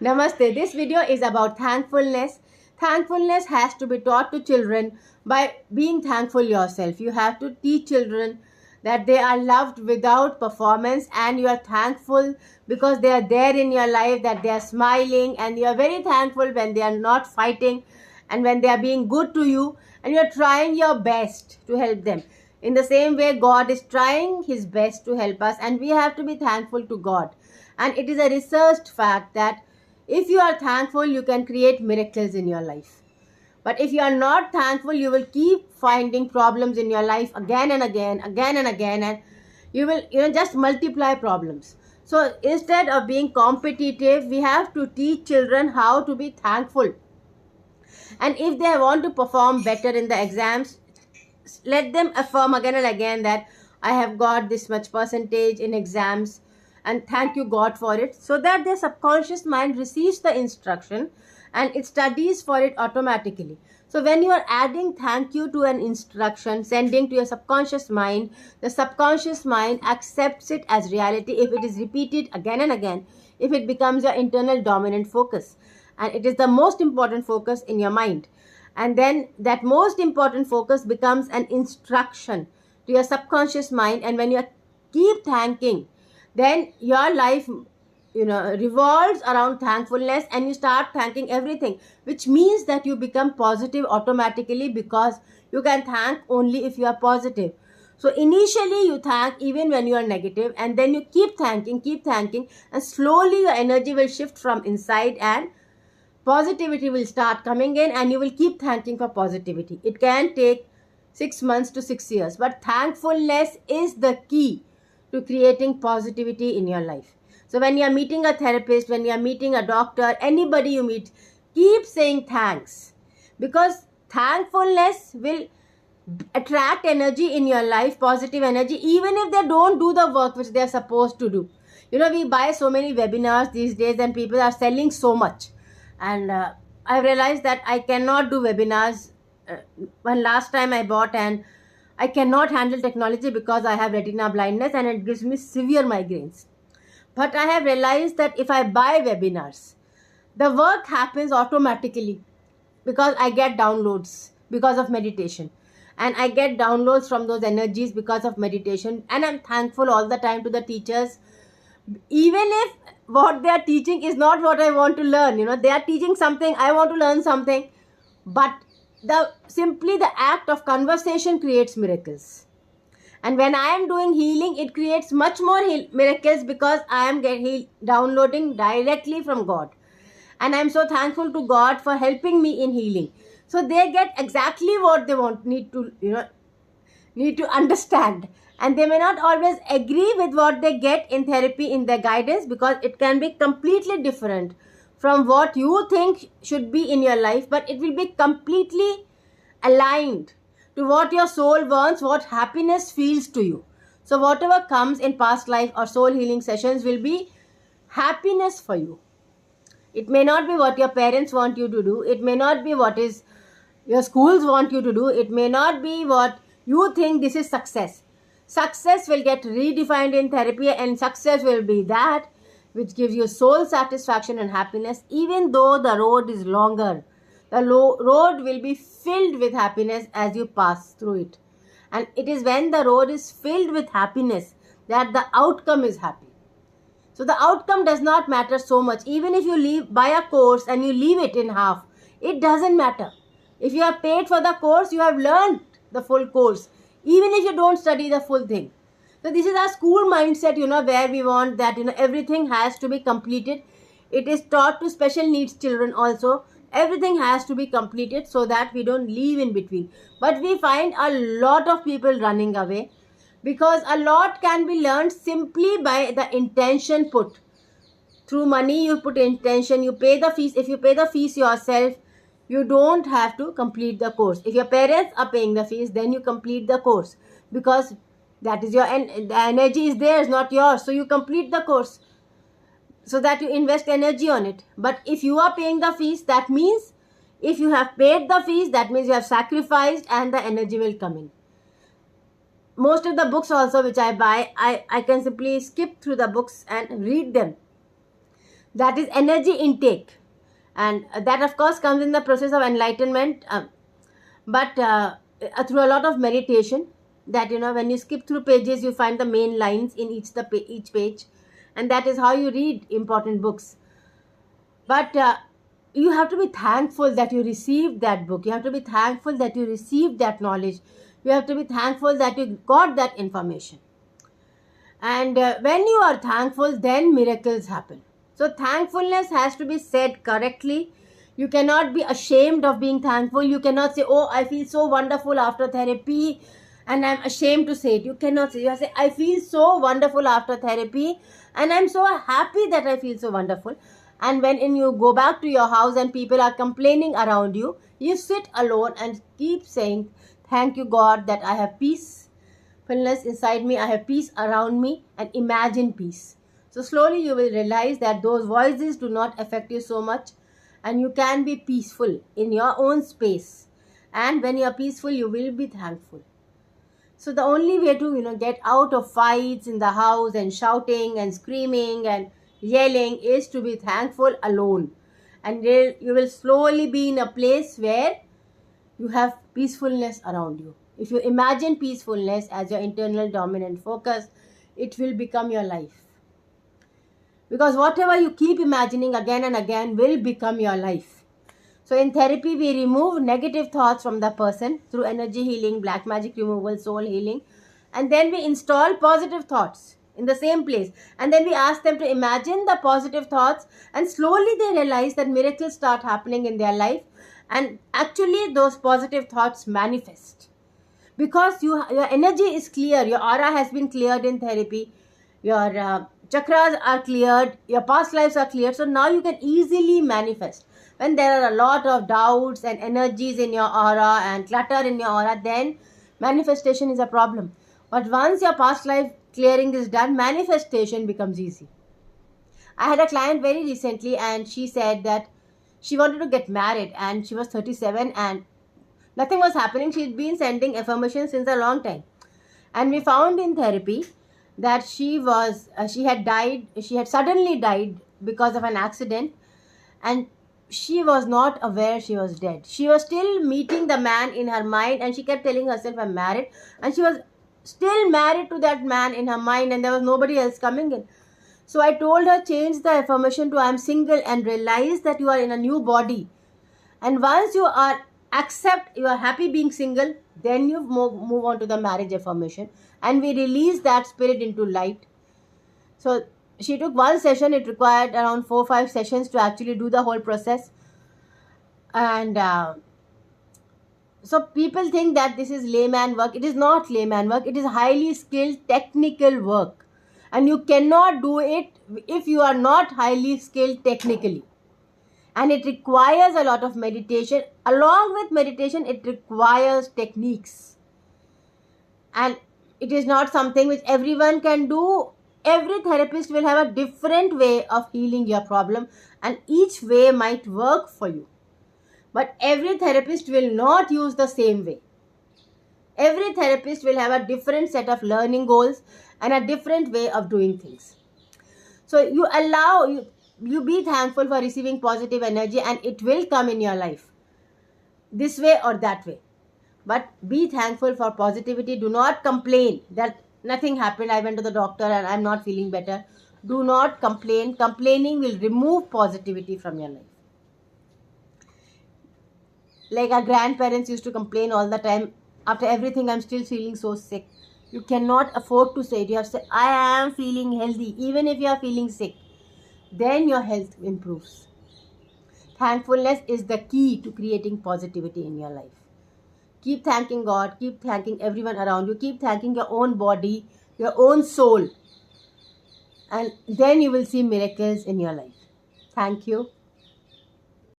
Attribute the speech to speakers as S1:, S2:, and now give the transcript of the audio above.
S1: Namaste. This video is about thankfulness. Thankfulness has to be taught to children by being thankful yourself. You have to teach children that they are loved without performance and you are thankful because they are there in your life, that they are smiling, and you are very thankful when they are not fighting and when they are being good to you, and you are trying your best to help them. In the same way, God is trying His best to help us, and we have to be thankful to God. And it is a researched fact that if you are thankful, you can create miracles in your life. But if you are not thankful, you will keep finding problems in your life again and again, and you will just multiply problems. So instead of being competitive, we have to teach children how to be thankful. And if they want to perform better in the exams, let them affirm again and again that I have got this much percentage in exams and thank you God for it, so that their subconscious mind receives the instruction and it studies for it automatically. So when you are adding thank you to an instruction, sending to your subconscious mind, the subconscious mind accepts it as reality if it is repeated again and again, if it becomes your internal dominant focus. And it is the most important focus in your mind. And then that most important focus becomes an instruction to your subconscious mind. And when you keep thanking, then your life revolves around thankfulness, and you start thanking everything, which means that you become positive automatically, because you can thank only if you are positive. So initially you thank even when you are negative, and then you keep thanking, and slowly your energy will shift from inside and positivity will start coming in, and you will keep thanking for positivity. It can take 6 months to 6 years, but thankfulness is the key to creating positivity in your life. So when you are meeting a therapist, when you are meeting a doctor, anybody you meet, keep saying thanks, because thankfulness will attract energy in your life, positive energy, even if they don't do the work which they are supposed to do. We buy so many webinars these days and people are selling so much, and I realized that I cannot do webinars. One last time I bought, and I cannot handle technology because I have retina blindness and it gives me severe migraines. But I have realized that if I buy webinars, the work happens automatically because I get downloads because of meditation. And I get downloads from those energies because of meditation. And I'm thankful all the time to the teachers. Even if what they are teaching is not what I want to learn, they are teaching something, I want to learn something. But simply the act of conversation creates miracles. And when I am doing healing, it creates much more miracles, because I am downloading directly from God. And I am so thankful to God for helping me in healing. So they get exactly what they need to understand. And they may not always agree with what they get in therapy, in their guidance, because it can be completely different from what you think should be in your life, but it will be completely aligned to what your soul wants, what happiness feels to you. So whatever comes in past life or soul healing sessions will be happiness for you. It may not be what your parents want you to do. It may not be what is your schools want you to do. It may not be what you think this is success. Success will get redefined in therapy, and success will be that which gives you soul satisfaction and happiness, even though the road is longer. The road will be filled with happiness as you pass through it. And it is when the road is filled with happiness that the outcome is happy. So the outcome does not matter so much. Even if you buy a course and you leave it in half, it doesn't matter. If you have paid for the course, you have learned the full course, even if you don't study the full thing. So this is our school mindset, where we want that, everything has to be completed. It is taught to special needs children also. Everything has to be completed so that we don't leave in between. But we find a lot of people running away, because a lot can be learned simply by the intention put. Through money, you put intention, you pay the fees. If you pay the fees yourself, you don't have to complete the course. If your parents are paying the fees, then you complete the course, because that is the energy is theirs, not yours. So you complete the course, so that you invest energy on it. But if you are paying the fees, that means if you have paid the fees, that means you have sacrificed, and the energy will come in. Most of the books also which I buy, I can simply skip through the books and read them. That is energy intake. And that, of course, comes in the process of enlightenment, but through a lot of meditation. That, when you skip through pages, you find the main lines in each page, and that is how you read important books. But you have to be thankful that you received that book. You have to be thankful that you received that knowledge. You have to be thankful that you got that information. And when you are thankful, then miracles happen. So thankfulness has to be said correctly. You cannot be ashamed of being thankful. You cannot say, oh, I feel so wonderful after therapy and I'm ashamed to say it. You cannot say. You have to say, I feel so wonderful after therapy and I'm so happy that I feel so wonderful. And when you go back to your house and people are complaining around you, you sit alone and keep saying, thank you, God, that I have peacefulness inside me, I have peace around me, and imagine peace. So slowly you will realize that those voices do not affect you so much, and you can be peaceful in your own space. And when you are peaceful, you will be thankful. So the only way to get out of fights in the house and shouting and screaming and yelling is to be thankful alone. And you will slowly be in a place where you have peacefulness around you. If you imagine peacefulness as your internal dominant focus, it will become your life. Because whatever you keep imagining again and again will become your life. So in therapy, we remove negative thoughts from the person through energy healing, black magic removal, soul healing. And then we install positive thoughts in the same place. And then we ask them to imagine the positive thoughts, and slowly they realize that miracles start happening in their life. And actually those positive thoughts manifest. Because your energy is clear, your aura has been cleared in therapy, your chakras are cleared, your past lives are cleared. So now you can easily manifest. When there are a lot of doubts and energies in your aura and clutter in your aura, then manifestation is a problem. But once your past life clearing is done, manifestation becomes easy. I had a client very recently, and she said that she wanted to get married, and she was 37 and nothing was happening. She'd been sending affirmations since a long time. And we found in therapy that she had suddenly died because of an accident, and she was not aware she was dead. She was still meeting the man in her mind, and she kept telling herself, I'm married, and she was still married to that man in her mind, and there was nobody else coming in. So I told her, change the affirmation to I'm single, and realize that you are in a new body. And once you are happy being single, then you move on to the marriage affirmation, and we release that spirit into light. So she took one session. It required around 4-5 sessions to actually do the whole process. And so people think that this is layman work. It is not layman work. It is highly skilled technical work. And you cannot do it if you are not highly skilled technically. And it requires a lot of meditation. Along with meditation, it requires techniques. And it is not something which everyone can do. Every therapist will have a different way of healing your problem, and each way might work for you. But every therapist will not use the same way. Every therapist will have a different set of learning goals and a different way of doing things. So you be thankful for receiving positive energy, and it will come in your life this way or that way. But be thankful for positivity. Do not complain that nothing happened, I went to the doctor and I'm not feeling better. Do not complain. Complaining will remove positivity from your life. Like our grandparents used to complain all the time, after everything I'm still feeling so sick. You cannot afford to say it. You have to say, I am feeling healthy. Even if you are feeling sick, then your health improves. Thankfulness is the key to creating positivity in your life. Keep thanking God. Keep thanking everyone around you. Keep thanking your own body, your own soul. And then you will see miracles in your life. Thank you.